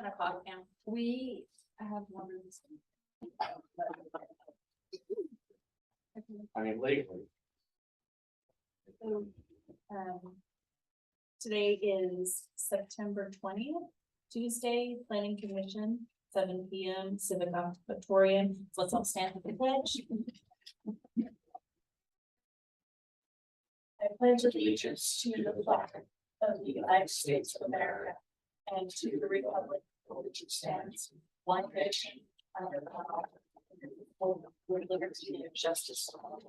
10 o'clock now. We have one of these. I mean, legally. So, today is September 20th, Tuesday, Planning Commission, 7 p.m. Civic Auditorium. So let's all stand for the pledge. I pledge allegiance to the flag of the United States of America and to the republic for which it stands, one nation, under God, with liberty and justice for all.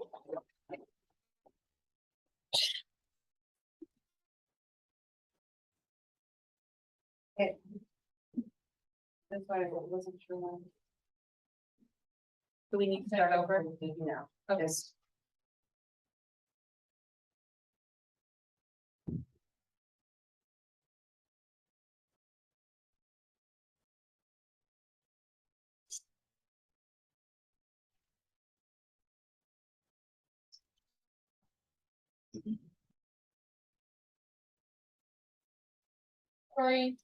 Okay. That's why I wasn't sure when. Do we need to start over? No. Okay. Sorry.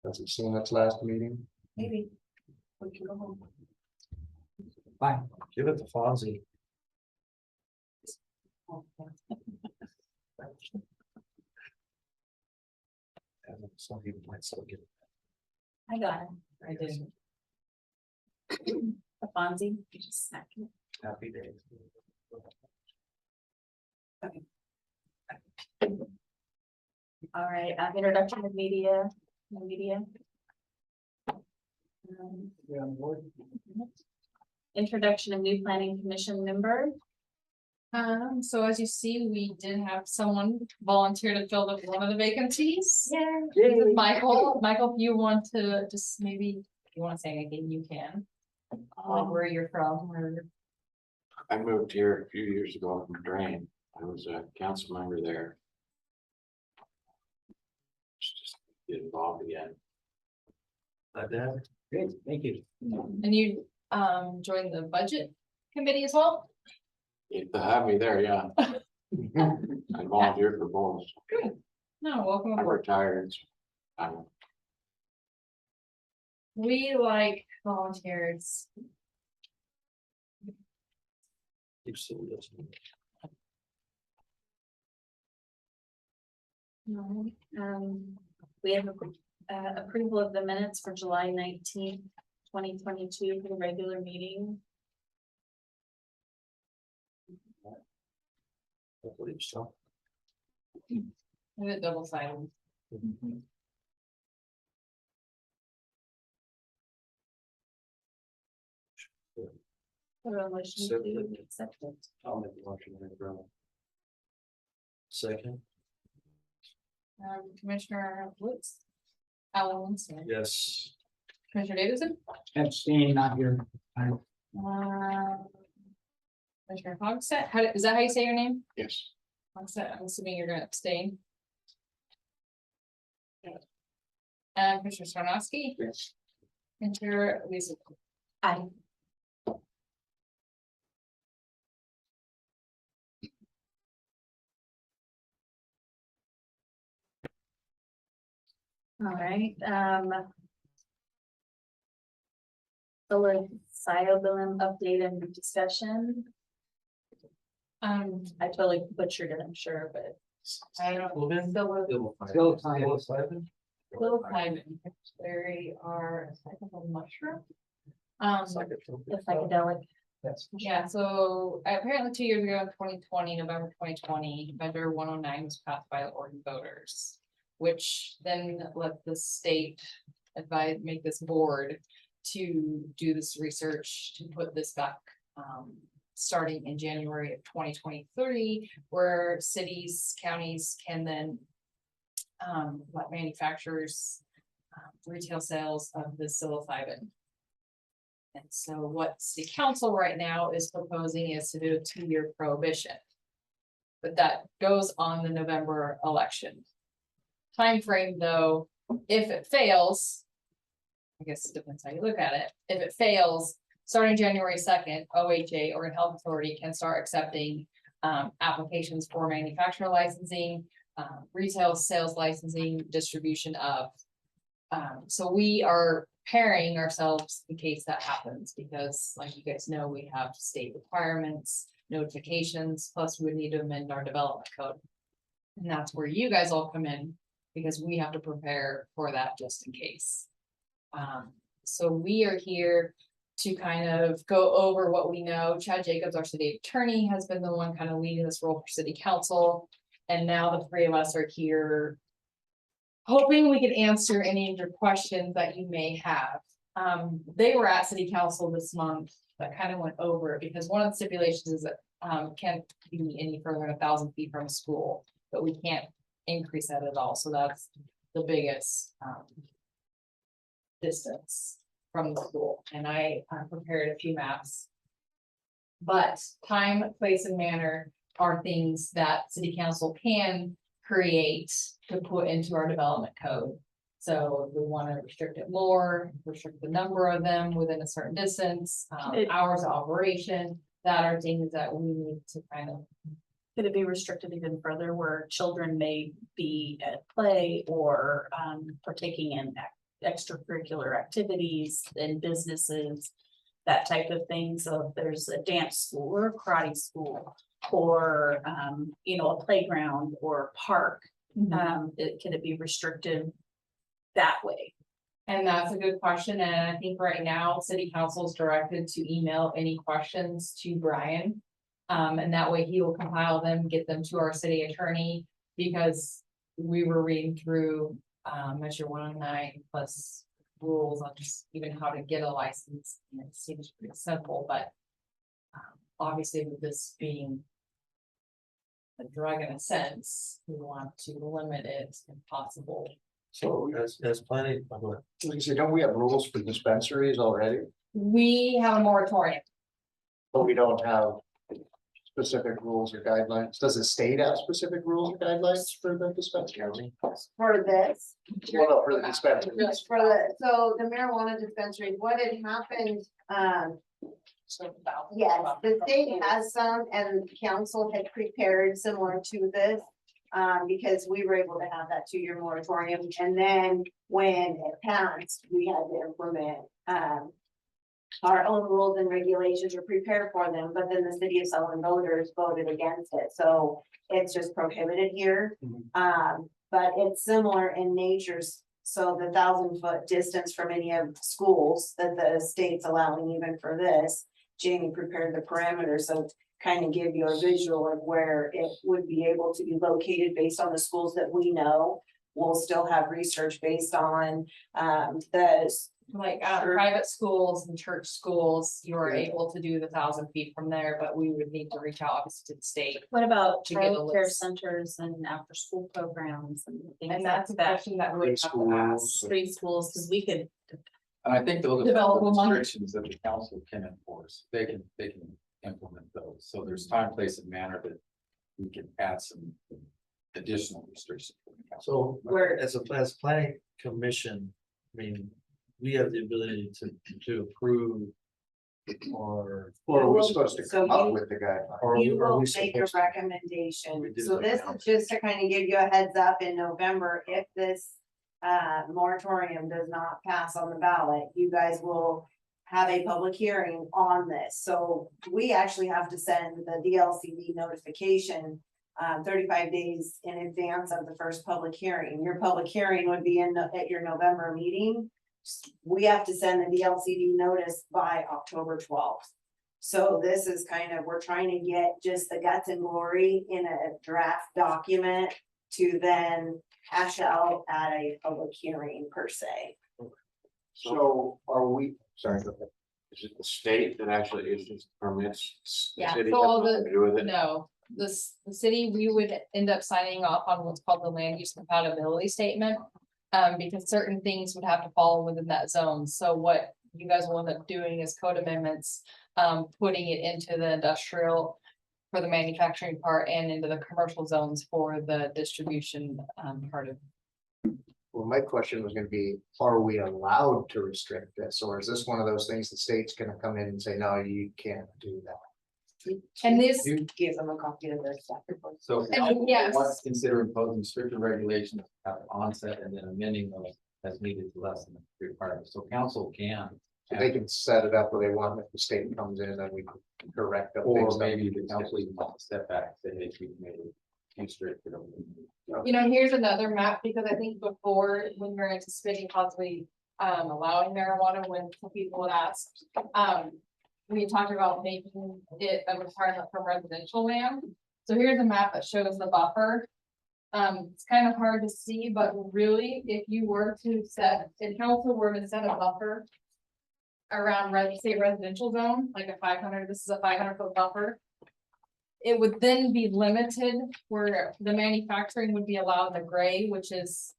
Has it seen its last meeting? Maybe. We can go home. Fine. Give it to Fonzie. Some people might still get I got it. I did. The Fonzie, you just snack it. happy days. All right, introduction of media. Introduction of new planning commission member. So as you see, we did have someone volunteer to fill up one of the vacancies. Yeah. This is Michael, if you want to just maybe, if you want to say anything, you can. Where you're from, or, I moved here a few years ago from Drain. I was a council member there. Just get involved again. Great, thank you. and you joined the budget committee as well? If they have me there, yeah. I volunteered for both. No, welcome I'm aboard. retired. We like volunteers. You've seen this. We have approval of the minutes for July 19th, 2022 for the regular meeting. I believe so. Is it double sided? Motion to accept it. I'll make the motion. Second. Commissioner Woods. Alan, Yes. Commissioner Davidson. Abstain, not here. Commissioner Hogsett, is that how you say your name? Yes. Hogsett, I'm assuming you're gonna abstain. Yeah. And Commissioner Sarnowski. Yes. Commissioner Lisa. Aye. All right, Sutherlin update and discussion. I totally butchered it, I'm sure, but I don't know. Still time. Little Simon, they are a type of mushroom. the psychedelic. Yeah, so apparently 2 years ago, in 2020, November 2020, measure 109 was passed by the Oregon voters. Which then let the state make this board to do this research to put this back. Starting in January of 2023, where cities, counties can then let manufacturers retail sales of the psilocybin. And so what city council right now is proposing is to do a 2-year prohibition. But that goes on the November election. Time frame, though, if it fails, I guess it depends how you look at it. If it fails, starting January 2nd, OHA, Oregon Health Authority, can start accepting applications for manufacturer licensing, retail sales licensing, distribution of. So we are preparing ourselves in case that happens, because like you guys know, we have state requirements, notifications, plus we would need to amend our development code. And that's where you guys all come in, because we have to prepare for that just in case. So we are here to kind of go over what we know. Chad Jacobs, our city attorney, has been the one kind of leading this role for city council. And now the three of us are here hoping we can answer any of your questions that you may have. They were at city council this month that kind of went over it, because one of the stipulations is that can't be any further than 1,000 feet from a school, but we can't increase that at all. So that's the biggest distance from the school. And I prepared a few maps. But time, place, and manner are things that city council can create to put into our development code. So if we want to restrict it more, restrict the number of them within a certain distance, hours of operation, that are things that we need to kind of. Could it be restricted even further where children may be at play or partaking in extracurricular activities in businesses, that type of thing? So if there's a dance school or a karate school or a playground or park, can it be restricted that way? And that's a good question. And I think right now, city council is directed to email any questions to Brian. And that way he will compile them, get them to our city attorney, because we were reading through measure 109 plus rules on just even how to get a license. And it seems pretty simple, but obviously with this being a drug in a sense, we want to limit it if possible. So as planning, like you said, don't we have rules for dispensaries already? We have a moratorium. But we don't have specific rules or guidelines. Does the state have specific rules or guidelines for the dispensary? For this, Well, no, for the dispensaries. so the marijuana dispensary, what had happened, yes, the state has some and council had prepared similar to this. Because we were able to have that 2-year moratorium, and then when it passed, we had to implement, our own rules and regulations or prepare for them, but then the city of Sutherlin voters voted against it, so it's just prohibited here. But it's similar in nature, so the 1,000-foot distance from any of the schools that the state's allowing even for this, Jamie prepared the parameters, so kind of give you a visual of where it would be able to be located based on the schools that we know. We'll still have research based on the Like private schools and church schools, you are able to do the 1,000 feet from there, but we would need to reach out obviously to the state. What about To get a child care list. centers and after school programs and things And like that's a that? question that we have to ask. Preschools, because we could, And I think those are Develop the them. restrictions that the council can enforce. They can implement those. So there's time, place, and manner that we can add some additional restrictions. from the council. So Where- as planning commission, I mean, we have the ability to approve. Or are we supposed to So come up you- with the guidelines? You will we make a supposed to- recommendation, We do so the this is council. just to kind of give you a heads up in November, if this. Moratorium does not pass on the ballot, you guys will have a public hearing on this, so we actually have to send the DLCD notification. 35 days in advance of the first public hearing, your public hearing would be at your November meeting. We have to send the DLCD notice by October 12th. So this is kind of, we're trying to get just the guts and glory in a draft document to then hash out at a public hearing per se. So are we, sorry, go ahead. Is it the state that actually issues permits? The Yeah, city so has all nothing to do with it? No, the city, we would end up signing off on what's called the land use compatibility statement. Because certain things would have to fall within that zone. So what you guys will end up doing is code amendments, putting it into the industrial for the manufacturing part and into the commercial zones for the distribution part of. Well, my question was gonna be, are we allowed to restrict this, or is this one of those things the state's gonna come in and say, no, you can't do that? And this, You- Give them a copy of their staff report. So. And yes. Let's consider imposing stricter regulations at the onset and then amending those as needed to lessen the requirements. So council can. So they can set it up where they want, if the state comes in, then we can correct them. Or based on- maybe the council even wants to step back, say, hey, we made it too strict. you know, here's another map, because I think before, when we were anticipating possibly allowing marijuana, when some people would ask, we talked about making it a requirement for residential land. So here's a map that shows the buffer. It's kind of hard to see, but really, if you were to set, if council were to set a buffer around state residential zone, like a 500, this is a 500-foot buffer. It would then be limited where the manufacturing would be allowed in the gray, which is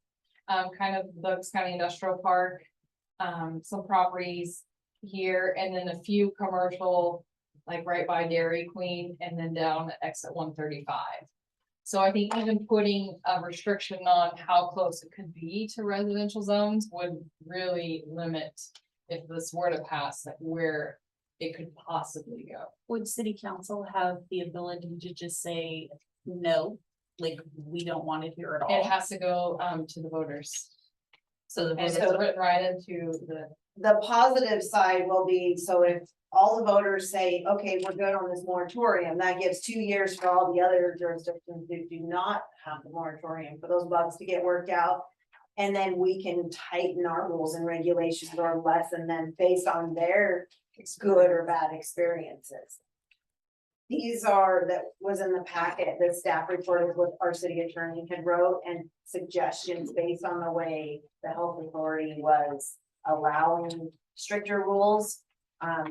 kind of Bucks County Industrial Park. Some properties here, and then a few commercial, like right by Dairy Queen, and then down at exit 135. So I think even putting a restriction on how close it could be to residential zones would really limit, if this were to pass, like where it could possibly go. Would city council have the ability to just say no, like, we don't want it here at It all? has to go to the voters. So the And voters, it's written right into The positive side will be, so if all the voters say, okay, we're good on this moratorium, that gives 2 years for all the other jurisdictions who do not have the moratorium for those bugs to get worked out. And then we can tighten our rules and regulations or lessen them based on their good or bad experiences. These are, that was in the packet, the staff report is what our city attorney had wrote, and suggestions based on the way the health authority was allowing stricter rules.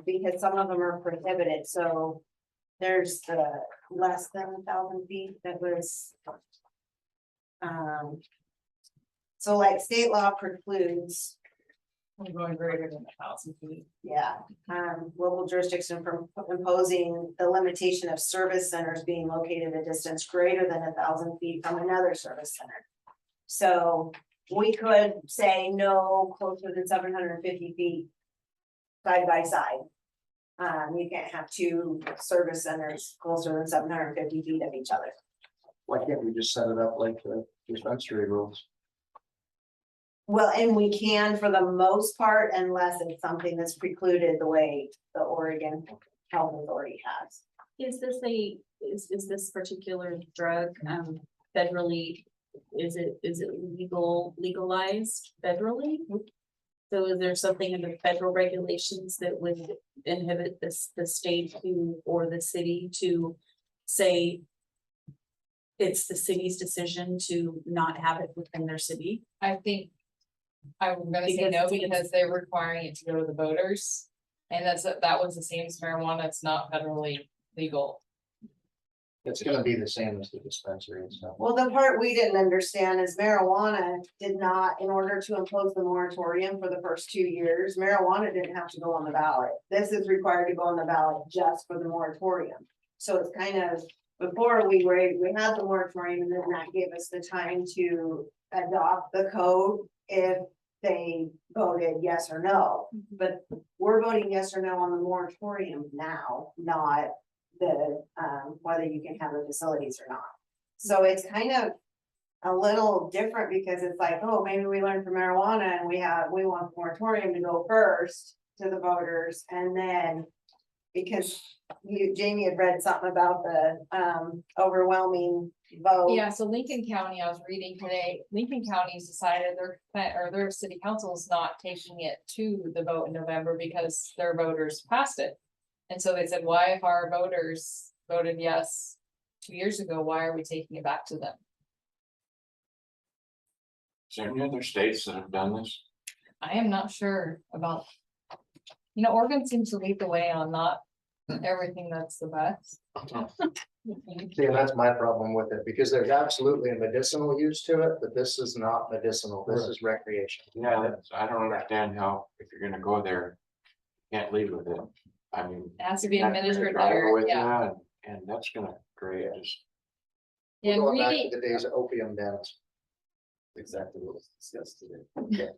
Because some of them are prohibited, so there's the less than 1,000 feet that was. So like state law precludes, going greater than 1,000 feet. yeah, local jurisdiction from imposing the limitation of service centers being located a distance greater than 1,000 feet from another service center. So we could say no closer than 750 feet side by side. You can't have two service centers closer than 750 feet of each other. Why can't we just set it up like the dispensary rules? Well, and we can for the most part, unless it's something that's precluded the way the Oregon Health Authority has. is this is this particular drug, federally, is it legalized federally? So is there something in the federal regulations that would inhibit the state to, or the city to say it's the city's decision to not have it within their city? I think I'm gonna say Because no, it's- because they're requiring it to go to the voters. And that was the same as marijuana, it's not federally legal. It's gonna be the same as the dispensary and stuff. Well, the part we didn't understand is marijuana did not, in order to impose the moratorium for the first 2 years, marijuana didn't have to go on the ballot. This is required to go on the ballot just for the moratorium. So it's kind of, before we had the moratorium, and then that gave us the time to adopt the code if they voted yes or no. But we're voting yes or no on the moratorium now, not the, whether you can have the facilities or not. So it's kind of a little different because it's like, oh, maybe we learned from marijuana and we want the moratorium to go first to the voters, and then because Jamie had read something about the overwhelming vote. Yeah, so Lincoln County, I was reading today, Lincoln County's decided their city council is not taking it to the vote in November because their voters passed it. And so they said, why, if our voters voted yes 2 years ago, why are we taking it back to them? Is there any other states that have done this? I am not sure about. Oregon seems to lead the way on not everything that's the best. See, and that's my problem with it, because there's absolutely a medicinal use to it, but this is not medicinal, this is recreational. Yeah, I don't understand how, if you're gonna go there, you can't leave with it. I mean. It has to be you're not gonna administered drive there, with yeah. you, And that's gonna create just. And Going back really, to the days of opium dens. exactly what was discussed today.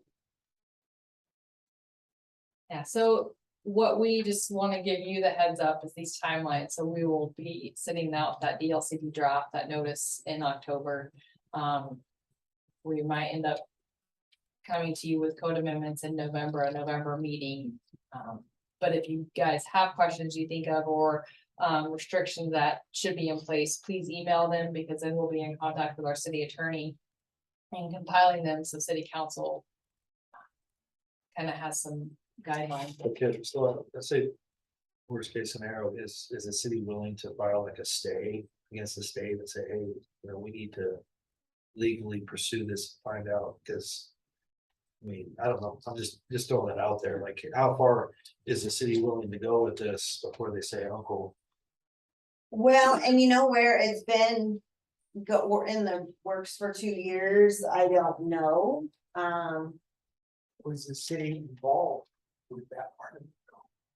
Yeah, so what we just want to give you the heads up is these timelines, so we will be sending out that DLCD draft, that notice in October. We might end up coming to you with code amendments in November, a November meeting. But if you guys have questions you think of, or restrictions that should be in place, please email them, because then we'll be in contact with our city attorney and compiling them, so city council kind of has some guidelines. Okay, so let's say. Worst case scenario, is the city willing to file like a stay against the state and say, hey, we need to legally pursue this, find out, because. I mean, I don't know, I'm just throwing it out there, like, how far is the city willing to go with this before they say, uncle? Well, and you know where it's been, we're in the works for 2 years, I don't know. Was the city involved with that part of it?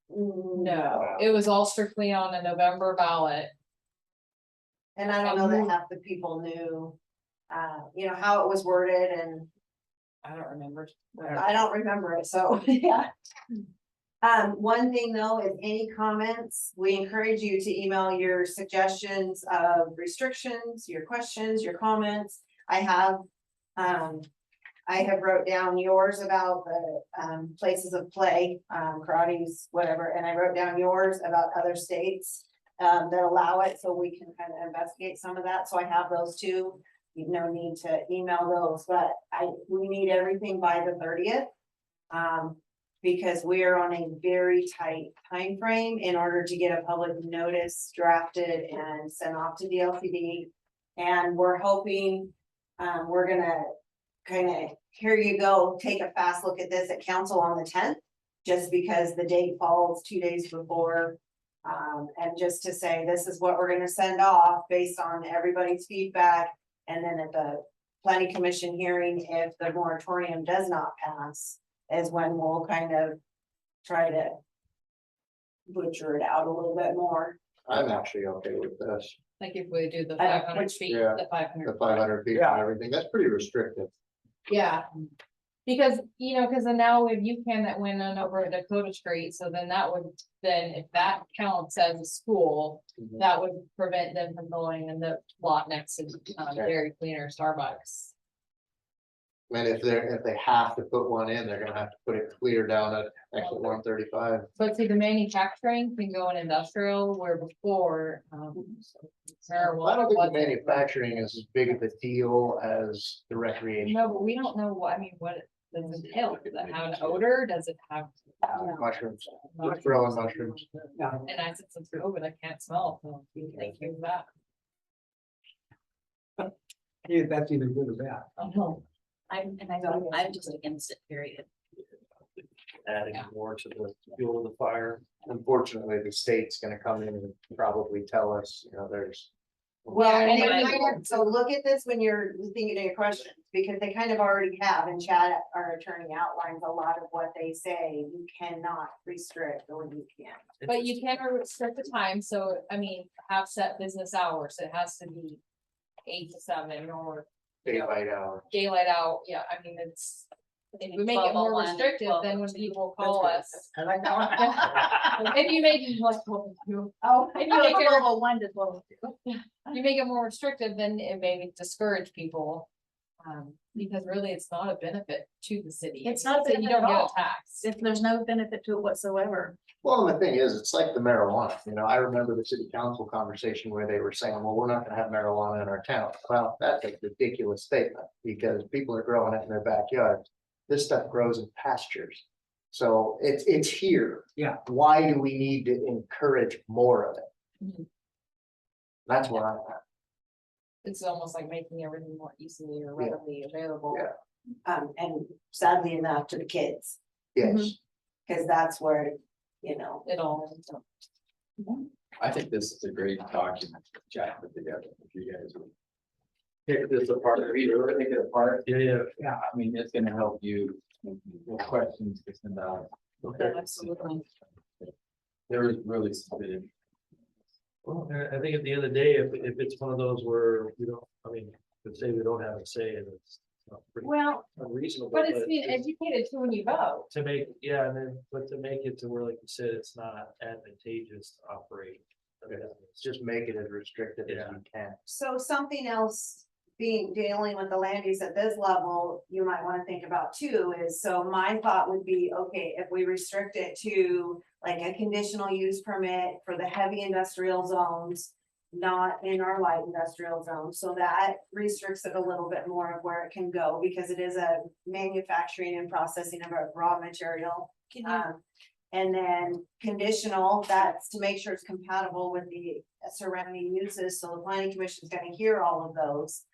No, it was all strictly on a November ballot. And I don't know that half the people knew, how it was worded, and I don't remember. I don't remember it, so, yeah. One thing though, is any comments, we encourage you to email your suggestions of restrictions, your questions, your comments. I have wrote down yours about the, places of play, karate's, whatever, and I wrote down yours about other states, that allow it, so we can kind of investigate some of that, so I have those too. No need to email those, but we need everything by the 30th. Because we are on a very tight time frame in order to get a public notice drafted and sent off to DLCD. And we're hoping, we're gonna kind of, here you go, take a fast look at this at council on the 10th, just because the date falls 2 days before. And just to say, this is what we're gonna send off based on everybody's feedback. And then at the planning commission hearing, if the moratorium does not pass, is when we'll kind of try to butcher it out a little bit more. I'm actually okay with this, Like if we do the I don't- 500 feet, yeah, the 500. the 500 feet and everything, that's pretty restrictive. Yeah. Because, because then now we have UCAN that went on over Dakota Street, so then that would, if that counts as a school, Mhm. that would prevent them from going in the lot next to Dairy Queen or Starbucks. And if they have to put one in, they're gonna have to put it clear down at exit 135. But see, the manufacturing can go in industrial, where before, Well, I don't think the manufacturing is as big of a deal as the recreation. No, but we don't know what, what does it entail? Does it have an odor? Does it have? Mushrooms, growing mushrooms. And I said, since COVID, I can't smell, so thank you for that. Yeah, that's either good or bad. I'm just against it, period. Adding Yeah. more to the fuel of the fire. Unfortunately, the state's gonna come in and probably tell us, there's. Well, Yeah, and anyway. they kind of, so look at this when you're thinking of your questions, because they kind of already have, and Chad, our attorney, outlines a lot of what they say, you cannot restrict or you can. But you can restrict the time, so, have set business hours, it has to be 8 to 7 or. Daylight hour. Daylight out, yeah, it's, if we make it more restrictive, then when people call us. I like that one. If you make it like, Oh, if you make it, Level 1 to level 2. you make it more restrictive, then it may discourage people. Because really, it's not a benefit to the city. It's not a So you benefit don't at get a all. tax. If there's no benefit to it whatsoever. Well, and the thing is, it's like the marijuana, I remember the city council conversation where they were saying, well, we're not gonna have marijuana in our town. Well, that's a ridiculous statement, because people are growing it in their backyard. This stuff grows in pastures. So it's here. Yeah. Why do we need to encourage more of it? Mhm. That's what I'm at. It's almost like making everything more easily or readily available. Yeah. and sadly enough to the kids, Yes, because that's where, It all. I think this is a great document to chat with together, if you guys would. Pick this apart. Take it apart. Yeah. It's gonna help you with questions, to send out. Absolutely. There is really something. Well, I think at the end of the day, if it's one of those where we don't, let's say we don't have a say and it's pretty Well, unreasonable. But it's being educated too when you vote. To make, yeah, and then, but to make it to where, like you said, it's not advantageous to operate. a business. Just make it as restricted as Yeah. you can. so something else dealing with the land use at this level, you might wanna think about too, is, so my thought would be, okay, if we restrict it to like a conditional use permit for the heavy industrial zones, not in our light industrial zone, so that restricts it a little bit more of where it can go, because it is a manufacturing and processing of a raw material. And then conditional, that's to make sure it's compatible with the surrounding uses, so the planning commission is gonna hear all of those.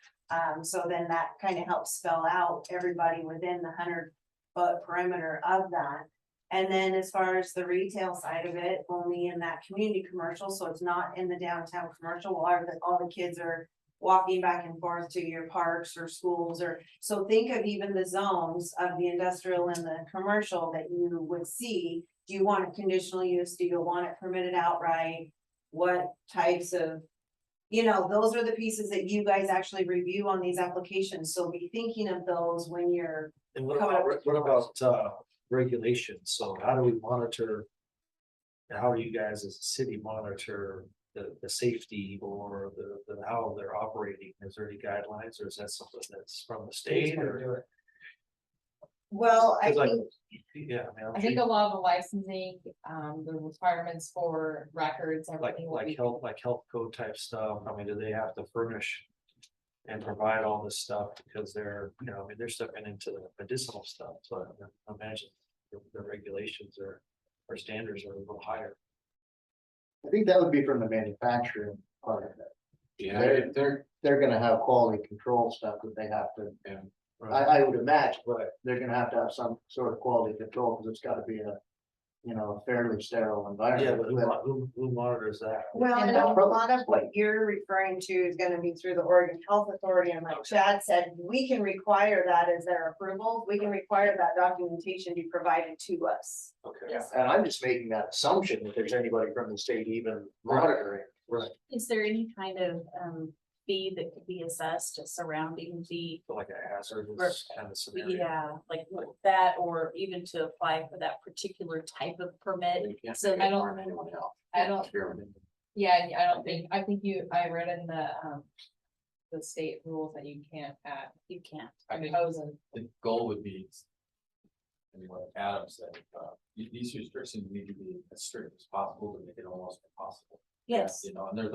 So then that kind of helps spell out everybody within the 100-foot perimeter of that. And then as far as the retail side of it, only in that community commercial, so it's not in the downtown commercial, where all the kids are walking back and forth to your parks or schools, or, so think of even the zones of the industrial and the commercial that you would see. Do you want a conditional use? Do you want it permitted outright? What types of, those are the pieces that you guys actually review on these applications, so be thinking of those when you're. And what Coming up about, with- what about regulations? So how do we monitor? How do you guys as a city monitor the safety or the how they're operating? Is there any guidelines, or is that something that's from the state or? Well, I 'Cause like, think, yeah, I mean, I'm I think sure a lot of the licensing, the requirements for records, like, everything. will be- like health code type stuff. I mean, do they have to furnish and provide all this stuff because they're, I mean, they're stepping into the medicinal stuff, so I imagine the regulations or standards are a little higher. I think that would be from the manufacturing part of it. Yeah, if They're gonna have quality control stuff that they have to, I would imagine, Right. they're gonna have to have some sort of quality control, because it's gotta be a, a fairly sterile environment. Yeah, but who monitors that? well, And and a that's- lot of what you're referring to is gonna be through the Oregon Health Authority, and like Chad said, we can require that as their approval, we can require that documentation be provided to us. Okay. Yeah, and I'm just making that assumption that there's anybody from the state even monitoring. Right, Is there any kind of fee that could be assessed surrounding the, so like a hazardous kind of scenario. yeah, like that, or even to apply for that particular type of permit? you can't So make I it don't- harm anyone else. I don't- Experiment. Yeah, I think I read in the state rules that you can't add, You can't. impose and The goal would be. And what Adam said, these restrictions need to be as strict as possible to make it almost impossible. Yes. And there's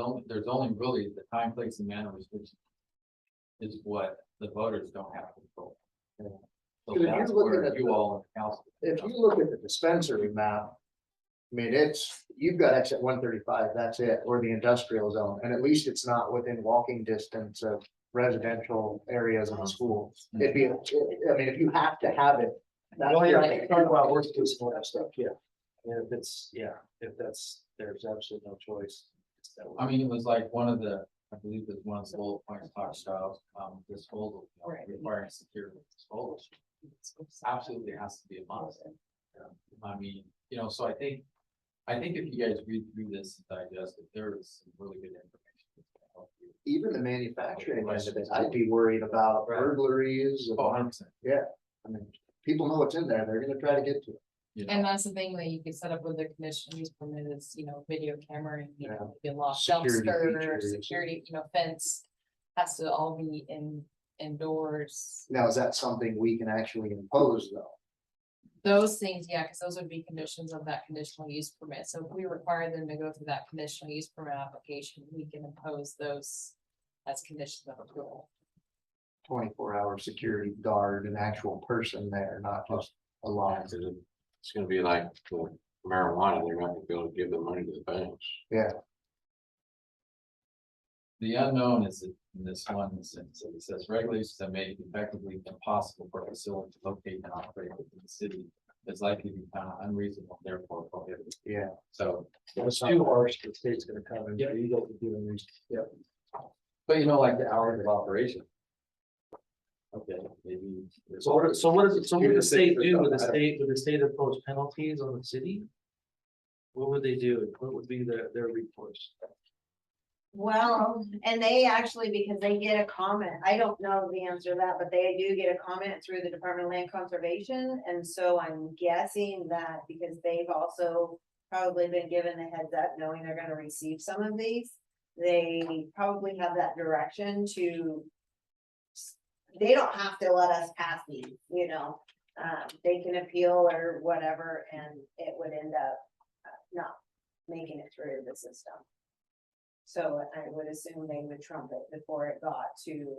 only really the time, place and manner restriction. Is what the voters don't have control. So If you're that's looking where at you the- all in the council. If you look at the dispensary map, I mean, you've got exit 135, that's it, or the industrial zone, and at least it's not within walking distance of residential areas and schools. It'd be, I mean, if you have to have it. that's Oh, yeah, different. talk about worst case scenario stuff, yeah. And if there's absolutely no choice. it's that way. I mean, it was like one of the, I believe it was one of the bullet points talks about, disposal, Right. requiring secure disposal. Absolutely has to be a must. I mean, so I think if you guys read through this and digest it, there is some really good information. that's gonna help you. Even the manufacturing end of it, I'd be worried about Right. burglaries. and- Oh, 100%. I mean, people know what's in there, they're gonna try to get to it. And that's the thing that you could set up with the conditional use permit is, video camera and, maybe a locked Security dumpster, features. security, fence. Has to all be indoors. Now, is that something we can actually impose though? Those things, yeah, because those would be conditions of that conditional use permit. So if we require them to go through that conditional use permit application, we can impose those as conditions of approval. 24-hour security guard, an actual person there, not just a line. It's gonna be like the marijuana, they're not gonna be able to give the money to the banks. Yeah, The unknown is in this one instance, it says regulations that make it effectively impossible for a facility to locate and operate within the city. Is likely to be found unreasonable, therefore prohibited. yeah. So, It's too harsh, the state's gonna come and, you don't do these. Yeah. but like the hours of operation. Okay, maybe. So what does the state do? Would the state impose penalties on the city? What would they do? What would be their recourse? Well, and they actually, because they get a comment, I don't know the answer to that, but they do get a comment through the Department of Land Conservation. And so I'm guessing that because they've also probably been given the heads up, knowing they're gonna receive some of these. They probably have that direction to. They don't have to let us pass these, you know, they can appeal or whatever, and it would end up not making it through the system. So I would assume they would trump it before it got to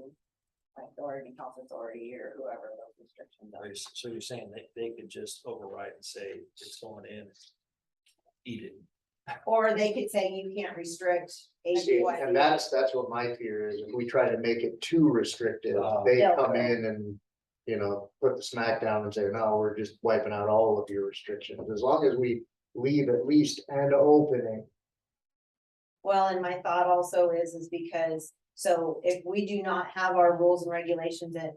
like the Oregon Health Authority or whoever those restrictions are. So you're saying they could just override and say it's going in, eat it. Or they could say you can't restrict. See, HYD. and that's what my fear is, if we try to make it too restrictive, they They'll come quit. in and. You know, put the smack down and say, no, we're just wiping out all of your restrictions, as long as we leave at least an opening. Well, and my thought also is because, so if we do not have our rules and regulations that,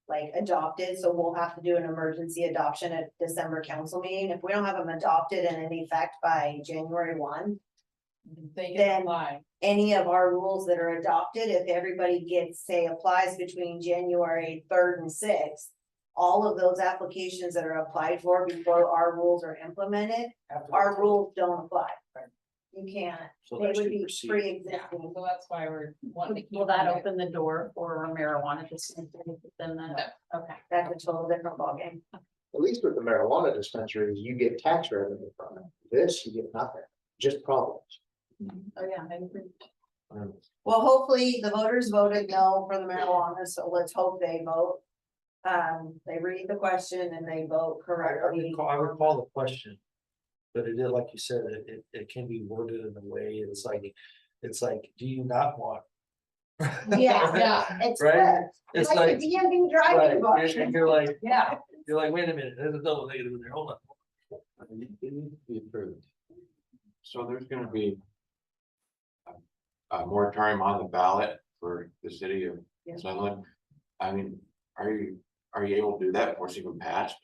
like adopted, so we'll have to do an emergency adoption at December council meeting. If we don't have them adopted and in effect by January 1, They Then- can apply. any of our rules that are adopted, if everybody gets, say, applies between January 3rd and 6th, all of those applications that are applied for before our rules are implemented, our rules don't apply. You can't, So they that's would to be proceed. Yeah, pre-existing. so that's why we're wanting to keep. Will that it. open the door for marijuana dispensary within that? Okay. That's a total different ballgame. At least with the marijuana dispensaries, you get tax revenue from it. This, you get nothing, just problems. Oh, yeah, I agree. Well, hopefully the voters voted no for the marijuana, so let's hope they vote. They read the question and they vote correctly. I recall the question. But it is, like you said, it can be worded in a way, it's like, do you not want? Yeah, Yeah. it's Right? flipped. It's Like like, the DMV right, driving book. and you're like, Yeah. you're like, wait a minute, there's a double negative in there, hold on. It needs to be approved. So there's gonna be. A moratorium on the ballot for the city of Yeah. Sutherlin. I mean, are you able to do that before it's even passed?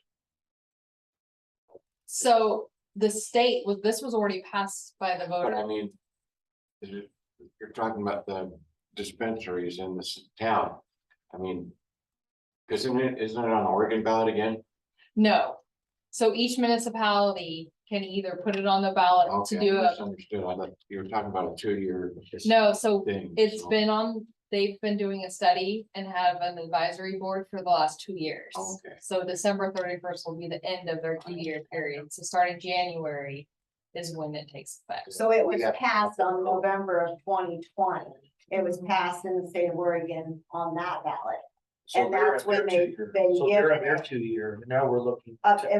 So the state this was already passed by the But I voter. mean. You're talking about the dispensaries in this town. I mean. Isn't it on the Oregon ballot again? No. So each municipality can either put it on the ballot to Okay, do I a, misunderstood. I thought you were talking about a 2-year no, so thing. it's so- been on, they've been doing a study and have an advisory board for the last 2 years. Okay. So December 31st will be the end of their 2-year period, so starting January is when it takes effect. So it was Yeah. passed on November of 2020. It was passed in the state of Oregon on that ballot. So And they're that's in their when they, 2-year. they So give they're in their it 2-year, now we're looking up for our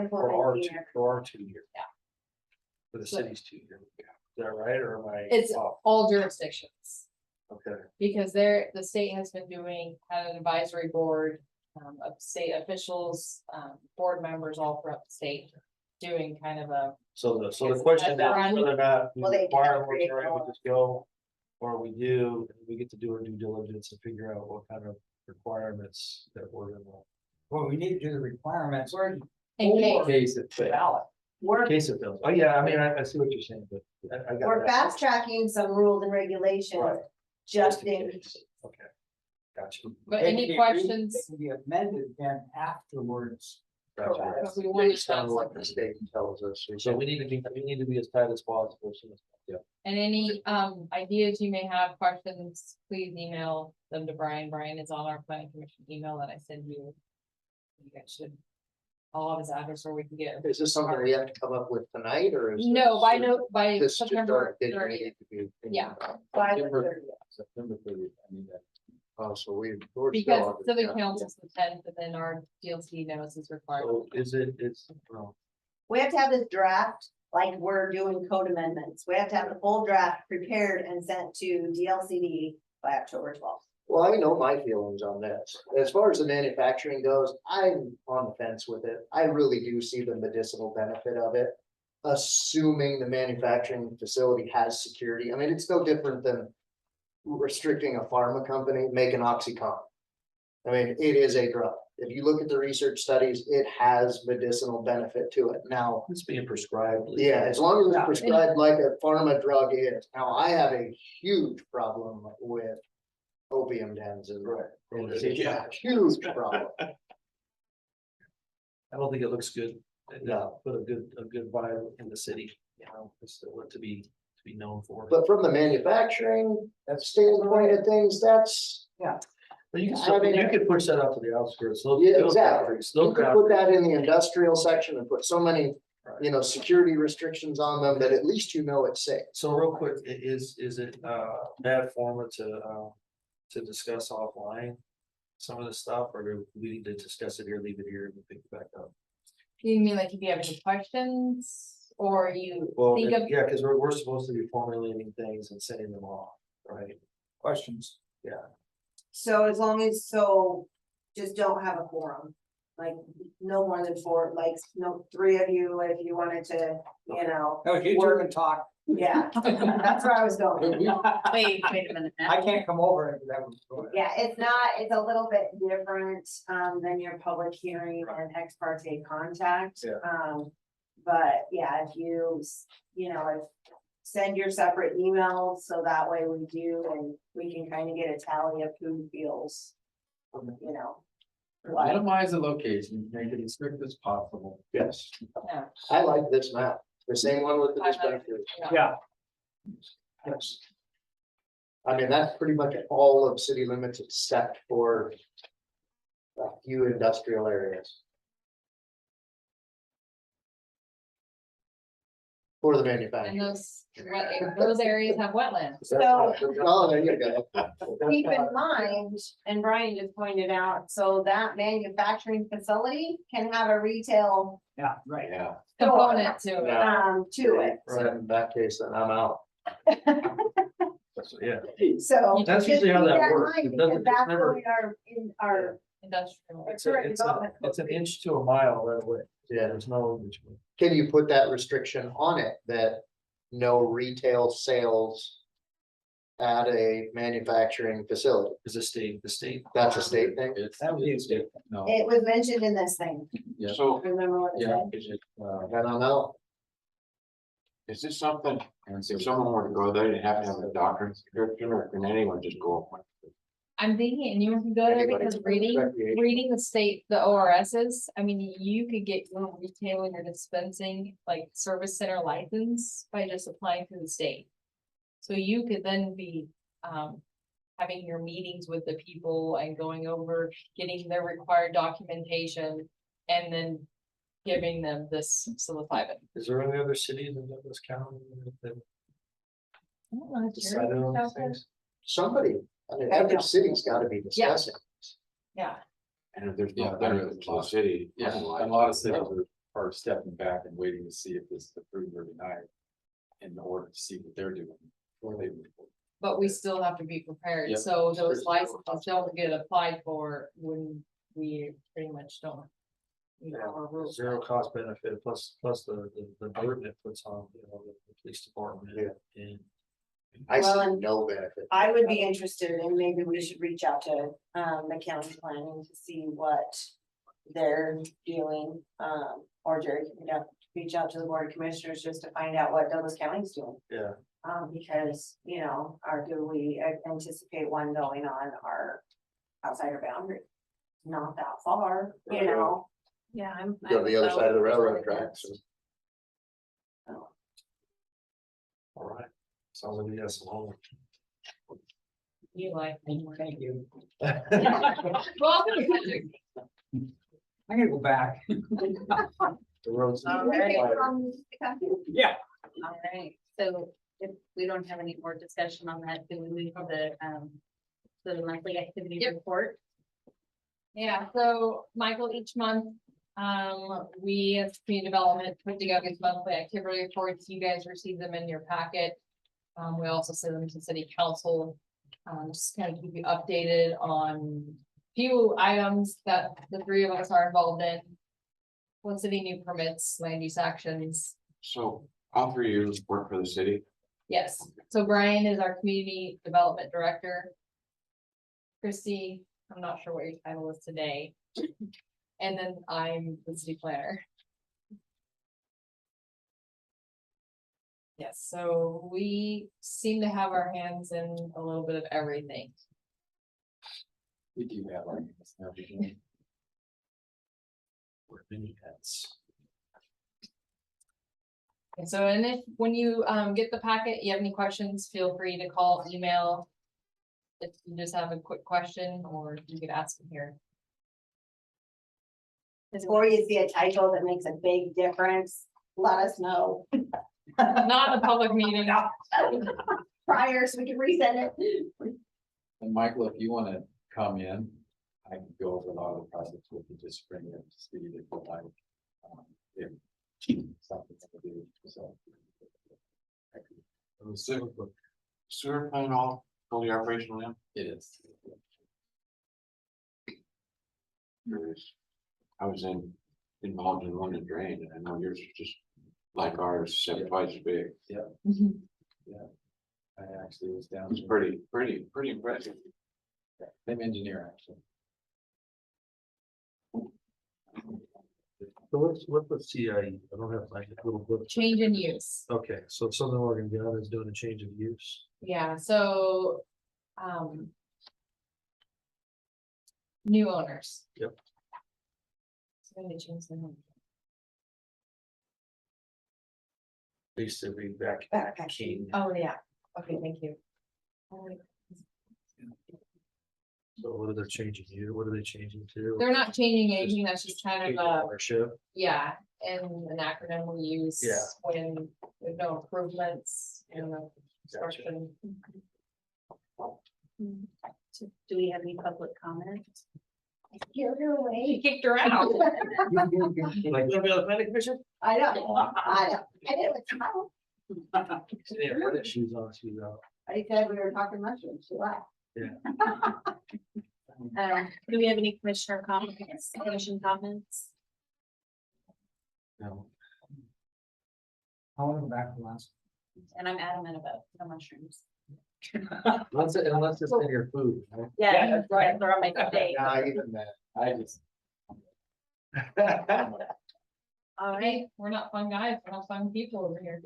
implementing it. for our 2-year. Yeah. For the So- city's 2-year, is that right, or am I? It's off? all jurisdictions. Okay, Because the state has been had an advisory board, of state officials, board members all throughout the state. Doing kind of a, so the It's- question is that's whether or not we Well, they require a create moratorium, we law. just go. Or we do, and we get to do our due diligence and figure out what kind of requirements that we're gonna. Well, we need to do the requirements. We're, in case, Case it fails. Ballot. we're, In case it fails, oh yeah, I mean, I see what you're saying, but I got we're that. fast tracking some rules and regulations Right. just in in. case. Okay. Gotcha. but They can any be questions? They can be amended then afterwards. Gotcha. Correct. We want to Sound like the something. state tells us. So we need to be as tight as possible, so, yeah. And any ideas you may have, questions, please email them to Brian. Brian is on our planning commission email that I send you. You guys should. I'll have his address or we can get. Is this something we have to come up with tonight, or is? No, by This just September didn't 30th. need to be. Yeah. by the September 30th. September 30th, I need that. Oh, so we're Because still. on civil the- council's the 10th, and then our DLC notice is required. So it's, well, We have to have this draft, like we're doing code amendments. We have to have the full draft prepared and sent to DLCD by October 12th. Well, I know my feelings on this. As far as the manufacturing goes, I'm on the fence with it. I really do see the medicinal benefit of it. Assuming the manufacturing facility has security. I mean, it's no different than restricting a pharma company making OxyContin. I mean, it is a drug. if you look at the research studies, it has medicinal benefit to it. Now, It's being prescribed. yeah, as long as it's prescribed like a pharma drug is. Now, I have a huge problem with opium dens and. It's a Yeah. huge problem. I don't think it looks good. No. Put a good vibe in the city, you know, it's what to be known for. But from the manufacturing standpoint of things, that's, But you I can, mean, you could push that out to the outskirts. yeah, exactly. You Those could put that in the industrial section and put so many, you know, security restrictions on them that at least you know it's safe. So real quick, is it bad form to discuss offline some of this stuff, or do we need to discuss it here, leave it here, and pick it back up? You mean like if you have any questions, or you Well, think of, yeah, because we're supposed to be formulating things and sending them off, right? Questions? So as long as, so just don't have a quorum, like no more than four, like no, three of you, if you wanted to, you know, No, you two can talk. yeah, that's where I was going. wait a minute. I can't come over and that was. Yeah, it's not, it's a little bit different, than your public hearing and ex parte contact. Yeah. But yeah, if you, you know, if, send your separate emails, so that way we do, and we can kind of get a tally of who feels, you know. Like, Minimize the location, make it as strict as possible. Yes. Yeah. I like this map, the same one with the dispensary. Yeah. Yes. I mean, that's pretty much all of city limits except for a few industrial areas. For the And manufacturing. those areas have wetlands. So- Oh, there you go. keep in mind, and Brian just pointed out, so that manufacturing facility can have a retail, Yeah, right. Yeah, Component to it. to it. Right, in that case, then I'm out. Yeah, So. That's just usually how keep that in works. mind, It doesn't- because it's that's never- what we are in our. Industrial. it's an inch to a mile right away. Yeah. There's no. Can you put that restriction on it that no retail sales at a manufacturing facility? Is the state. That's a state thing? It's, That would be it's, good. no, It was mentioned in this thing, yeah, so remember what it yeah, said? is it, I don't know. is this something, and if someone were to go there, they'd have to have a doctor's prescription, or can anyone just go? I'm thinking anyone can go there Anybody because can reading, recreation. reading the state, the ORSs, I mean, you could get your retailing or dispensing like service center license by just applying through the state. So you could then be, having your meetings with the people and going over, getting their required documentation and then giving them this psilocybin. Is there any other cities in Douglas County that I don't know if decided on you're- these things? Somebody, I mean, every city's gotta be discussing. Yeah, And if there's Yeah, no there benefit is to a the lot. city. yeah, a lot of cities are stepping back and waiting to see if this is approved or denied. In order to see what they're doing. Before they move forward. but we still have to be prepared, Yep. so those There's no licenses cost. don't get applied for when we pretty much don't. You know, our rules. Zero cost benefit plus the burden it puts on, you know, the police department. Yeah. And I Well, see and- no benefit. I would be interested, and maybe we should reach out to, the county planning to see what they're doing, or Jerry, can, reach out to the board of commissioners just to find out what Douglas County's doing. Yeah. Because, you know, do we anticipate one going on our outside our boundary? Not that far, you know? Yeah, I'm. Go to the other side of the railroad tracks. all right, sounds like we got some homework. You like me. Thank you. Welcome. I'm gonna go back. The roads. Alright. Yeah. All right, so if we don't have any more discussion on that, then we move to the monthly activity Yep. report. Yeah, so Michael, each month, we as community development put together these monthly activity reports. You guys receive them in your packet. We also send them to city council. Just kind of keep you updated on few items that the three of us are involved in. One city new permits, land use actions. So all three of you work for the city? Yes, so Brian is our community development director. Christy, I'm not sure what your title is today. And then I'm the city planner. Yes, so we seem to have our hands in a little bit of everything. We do have our. everything. We're many hats. And so, and if, when you get the packet, you have any questions, feel free to call, email. If you just have a quick question, or you could ask them here. Or you see a typo that makes a big difference, let us know Not a public meeting. prior so we can resend it. And Michael, if you wanna come in, I can go over a lot of the projects with you, just bring it up to speed if you like. If something to do, so. Sewer plant all fully operational now? It is. I was involved in one to drain, and I know yours is just like ours, 7 twice as big. I actually was down. It's there. pretty impressive. Same engineer, actually. So what's the CIE? I don't have like a little book. Change in use. Okay, so Southern Oregon Gun is doing a change of use. Yeah, so, new owners. Yep. So they change the name. They used to be back King. Oh, yeah, okay, thank you. So what are they changing you? What are they changing to? They're not changing anything, that's just kind of a, Ownership. yeah, and an acronym we use. Yeah. When there's no improvements in the Gotcha. construction. Do we have any public comments? Give her away. She kicked her out. Like, you want to be on the planning commission? I know. I did it with Kyle. Yeah, her shoes on, she's out. I said we were talking mushrooms, she laughed. Do we have any commissioner comments, commission comments? No. I want to go back to last. And I'm adamant about the mushrooms. Unless it's in your food. Right? Yeah, that's right, they're on my plate. Nah, even that. I just. All right, Hey, we're not fun guys, we're not fun people over here.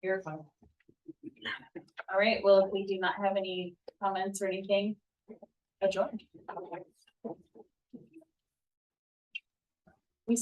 You're fun. all right, well, if we do not have any comments or anything, adjourned.